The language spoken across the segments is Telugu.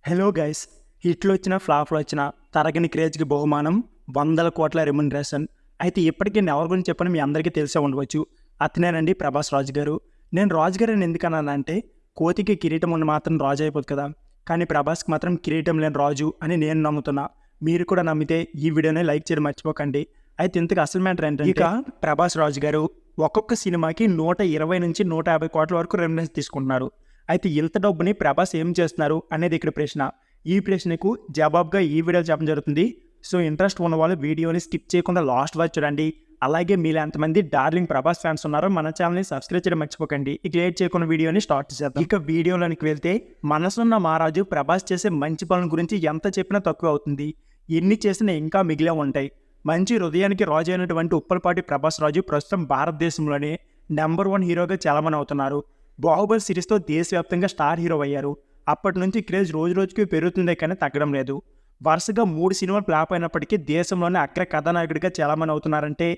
హలో గైస్, హిట్లు వచ్చిన ఫ్లాప్లు వచ్చిన తరగని క్రేజ్కి బహుమానం 100 కోట్ల రెమ్యునరేషన్. అయితే ఇప్పటికీ నేను ఎవరి గురించి చెప్పని మీ అందరికీ తెలిసే ఉండవచ్చు. అతనేనండి ప్రభాస్ రాజు గారు. నేను రాజు గారు అని ఎందుకన్నానంటే, కోతికి కిరీటం ఉన్న మాత్రం రాజు అయిపోదు కదా, కానీ ప్రభాస్కి మాత్రం కిరీటం లేని రాజు అని నేను నమ్ముతున్నా. మీరు కూడా నమ్మితే ఈ వీడియోని లైక్ చేయడం మర్చిపోకండి. అయితే ఇంతకు అసలు మ్యాటర్ ఏంటంటే, ఇక ప్రభాస్ రాజు గారు ఒక్కొక్క సినిమాకి 120 నుంచి 150 కోట్ల వరకు రెమ్యునరేషన్ తీసుకుంటున్నారు. అయితే ఇంత డబ్బుని ప్రభాస్ ఏం చేస్తున్నారు అనేది ఇక్కడ ప్రశ్న. ఈ ప్రశ్నకు జవాబుగా ఈ వీడియో చెప్పడం జరుగుతుంది. సో ఇంట్రెస్ట్ ఉన్న వాళ్ళు వీడియోని స్కిప్ చేయకుండా లాస్ట్ వరకు చూడండి. అలాగే మీలో ఎంతమంది డార్లింగ్ ప్రభాస్ ఫ్యాన్స్ ఉన్నారో మన ఛానల్ని సబ్స్క్రైబ్ చేయడం మర్చిపోకండి. ఇక లేట్ చేయకుండా వీడియోని స్టార్ట్ చేద్దాం. ఇక వీడియోలోనికి వెళ్తే, మనసున్న మహారాజు ప్రభాస్ చేసే మంచి పనుల గురించి ఎంత చెప్పినా తక్కువ అవుతుంది. ఎన్ని చేసినా ఇంకా మిగిలే ఉంటాయి. మంచి హృదయానికి రాజు అయినటువంటి ఉప్పలపాటి ప్రభాస్ రాజు ప్రస్తుతం భారతదేశంలోనే నెంబర్ 1 హీరోగా చాలామంది అవుతున్నారు. బాహుబలి సిరీస్తో దేశవ్యాప్తంగా స్టార్ హీరో అయ్యారు. అప్పటి నుంచి క్రేజ్ రోజు రోజుకి పెరుగుతుందే కానీ తగ్గడం లేదు. వరుసగా 3 సినిమాలు ఫ్లాప్ అయినప్పటికీ దేశంలోనే అగ్ర కథానాయకుడిగా చాలామంది అవుతున్నారంటే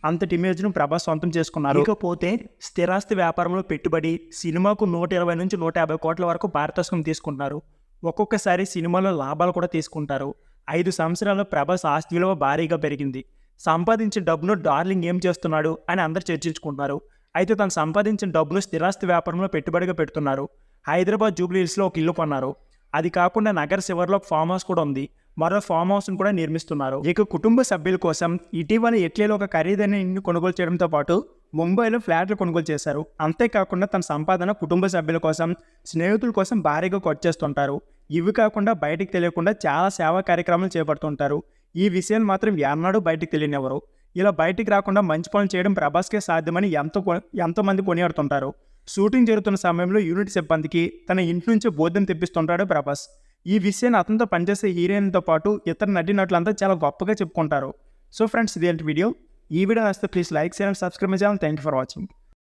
అంతటి ఇమేజ్ను ప్రభాస్ సొంతం చేసుకున్నారు. ఇకపోతే స్థిరాస్తి వ్యాపారంలో పెట్టుబడి సినిమాకు 120 నుంచి 150 కోట్ల వరకు పారితోషికం తీసుకుంటున్నారు. ఒక్కొక్కసారి సినిమాలో లాభాలు కూడా తీసుకుంటారు. 5 సంవత్సరాల్లో ప్రభాస్ ఆస్తి విలువ భారీగా పెరిగింది. సంపాదించిన డబ్బును డార్లింగ్ ఏం చేస్తున్నాడు అని అందరు చర్చించుకుంటున్నారు. అయితే తను సంపాదించిన డబ్బును స్థిరాస్తి వ్యాపారంలో పెట్టుబడిగా పెడుతున్నారు. హైదరాబాద్ జూబ్లీ హిల్స్లో ఒక ఇల్లు కొన్నారు. అది కాకుండా నగర శివర్లో ఒక ఫామ్ హౌస్ కూడా ఉంది. మరో ఫామ్ హౌస్ను కూడా నిర్మిస్తున్నారు. ఇక కుటుంబ సభ్యుల కోసం ఇటీవల ఇటలీలో ఒక ఖరీదైన ఇల్లు కొనుగోలు చేయడంతో పాటు ముంబైలో ఫ్లాట్లు కొనుగోలు చేశారు. అంతేకాకుండా తన సంపాదన కుటుంబ సభ్యుల కోసం, స్నేహితుల కోసం భారీగా ఖర్చు చేస్తుంటారు. ఇవి కాకుండా బయటికి తెలియకుండా చాలా సేవా కార్యక్రమాలు చేపడుతుంటారు. ఈ విషయాలు మాత్రం ఎన్నడూ బయటికి తెలియనివ్వరు. ఇలా బయటికి రాకుండా మంచి పనులు చేయడం ప్రభాస్కే సాధ్యమని ఎంతోమంది కొనియాడుతుంటారు. షూటింగ్ జరుగుతున్న సమయంలో యూనిట్ సిబ్బందికి తన ఇంటి నుంచే భోజనం తెప్పిస్తుంటాడు ప్రభాస్. ఈ విషయాన్ని అతనితో పనిచేసే హీరోయిన్తో పాటు ఇతర నటీనటులంతా చాలా గొప్పగా చెప్పుకుంటారు. సో ఫ్రెండ్స్, ఇదేంటి వీడియో. ఈ వీడియో నచ్చితే ప్లీజ్ లైక్ చేయండి, సబ్స్క్రైబ్ చేయాలి. Thank you for watching.